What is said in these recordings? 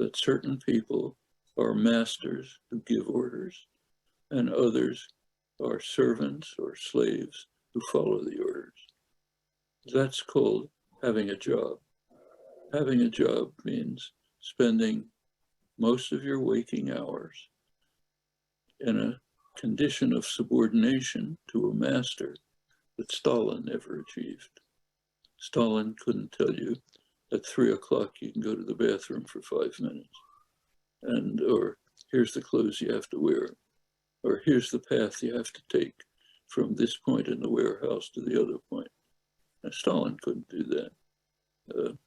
that certain people are masters who give orders, and others are servants or slaves who follow the orders. That's called having a job. Having a job means spending most of your waking hours in a condition of subordination to a master that Stalin never achieved. Stalin couldn't tell you at 3 o'clock you can go to the bathroom for 5 minutes, or here's the clothes you have to wear, or here's the path you have to take from this point in the warehouse to the other point. And Stalin couldn't do that.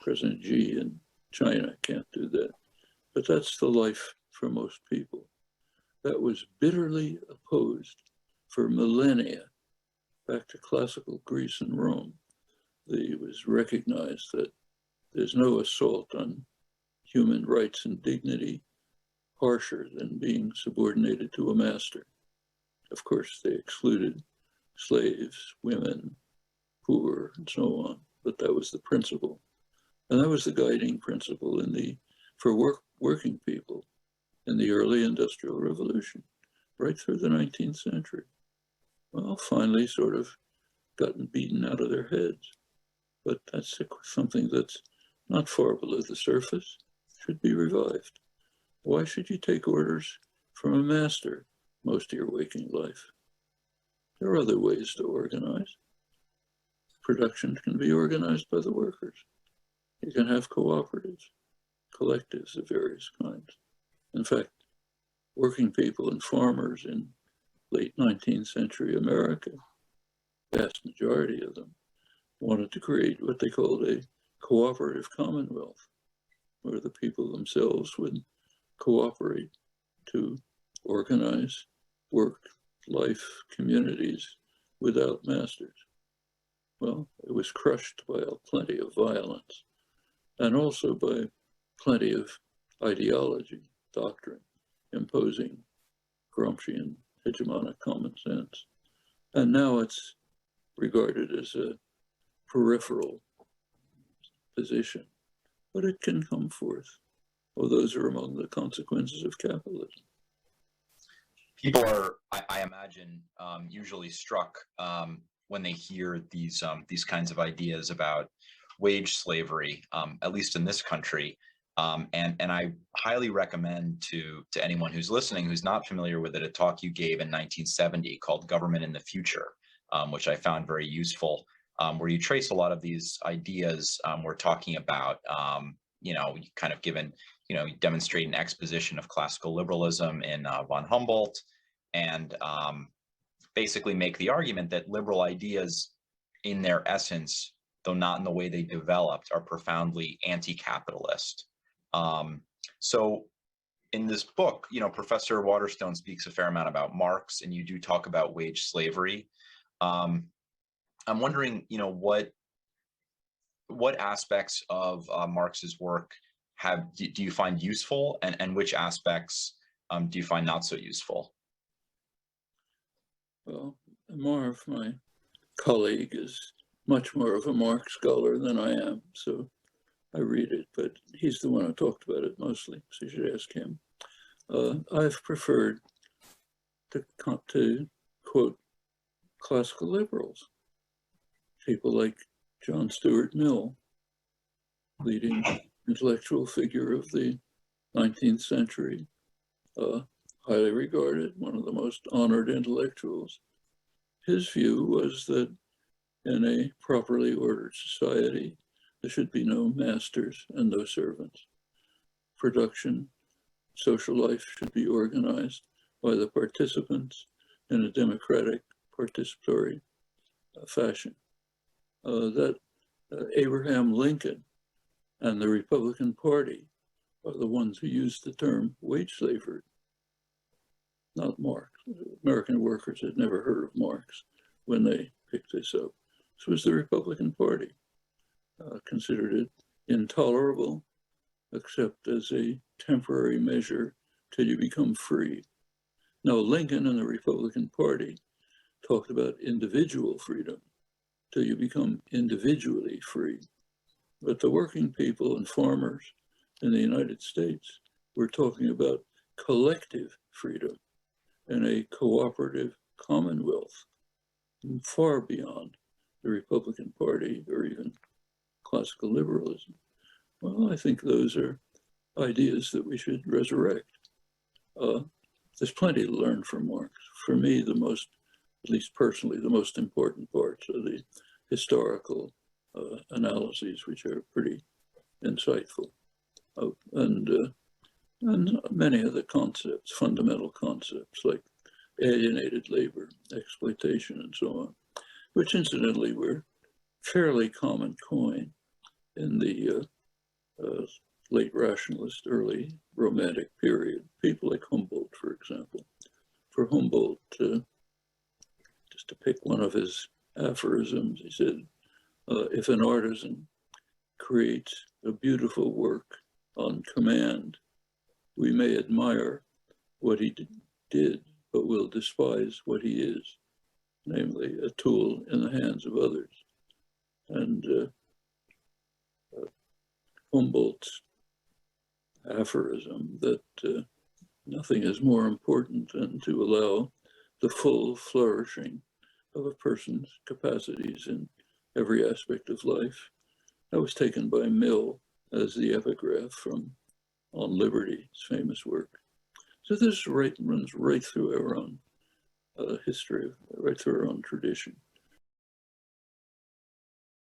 President Xi in China can't do that. But that's the life for most people. That was bitterly opposed for millennia, back to classical Greece and Rome. It was recognized that there's no assault on human rights and dignity harsher than being subordinated to a master. Of course, they excluded slaves, women, poor, and so on, but that was the principle. And that was the guiding principle for working people in the early Industrial Revolution, right through the 19th century. Well, finally sort of gotten beaten out of their heads. But that's something that's not far below the surface, should be revived. Why should you take orders from a master most of your waking life? There are other ways to organize. Production can be organized by the workers. You can have cooperatives, collectives of various kinds. In fact, working people and farmers in late 19th century America, vast majority of them, wanted to create what they called a cooperative commonwealth, where the people themselves would cooperate to organize work, life, communities without masters. Well, it was crushed by plenty of violence, and also by plenty of ideology, doctrine, imposing Gramscian hegemonic common sense. And now it's regarded as a peripheral position, but it can come forth. Well, those are among the consequences of capitalism. People are, I imagine, usually struck when they hear these kinds of ideas about wage slavery, at least in this country. And I highly recommend to anyone who's listening who's not familiar with it, a talk you gave in 1970 called Government in the Future, which I found very useful, where you trace a lot of these ideas we're talking about, kind of given, you demonstrate an exposition of classical liberalism in von Humboldt, and basically make the argument that liberal ideas in their essence, though not in the way they developed, are profoundly anti-capitalist. So in this book, Professor Waterstone speaks a fair amount about Marx, and you do talk about wage slavery. I'm wondering, what aspects of Marx's work do you find useful, and which aspects do you find not so useful? Well, Marv, my colleague, is much more of a Marx scholar than I am, so I read it, but he's the one who talked about it mostly, so you should ask him. I've preferred to quote classical liberals, people like John Stuart Mill, leading intellectual figure of the 19th century, highly regarded, one of the most honored intellectuals. His view was that in a properly ordered society, there should be no masters and no servants. Production, social life should be organized by the participants in a democratic, participatory fashion. That Abraham Lincoln and the Republican Party are the ones who used the term wage slavery, not Marx. American workers had never heard of Marx when they picked this up. This was the Republican Party. Considered it intolerable, except as a temporary measure till you become free. Now, Lincoln and the Republican Party talked about individual freedom till you become individually free. But the working people and farmers in the United States, we're talking about collective freedom and a cooperative commonwealth, far beyond the Republican Party or even classical liberalism. Well, I think those are ideas that we should resurrect. There's plenty to learn from Marx. For me, the most, at least personally, the most important parts are the historical analyses, which are pretty insightful, and many of the concepts, fundamental concepts like alienated labor, exploitation, and so on, which incidentally were fairly common coin in the late rationalist, early romantic period. People like Humboldt, for example. For Humboldt, just to pick one of his aphorisms, he said, if an artisan creates a beautiful work on command, we may admire what he did, but will despise what he is, namely a tool in the hands of others. And Humboldt's aphorism that nothing is more important than to allow the full flourishing of a person's capacities in every aspect of life. That was taken by Mill as the epigraph from On Liberty, his famous work. So this runs right through our own history, right through our own tradition.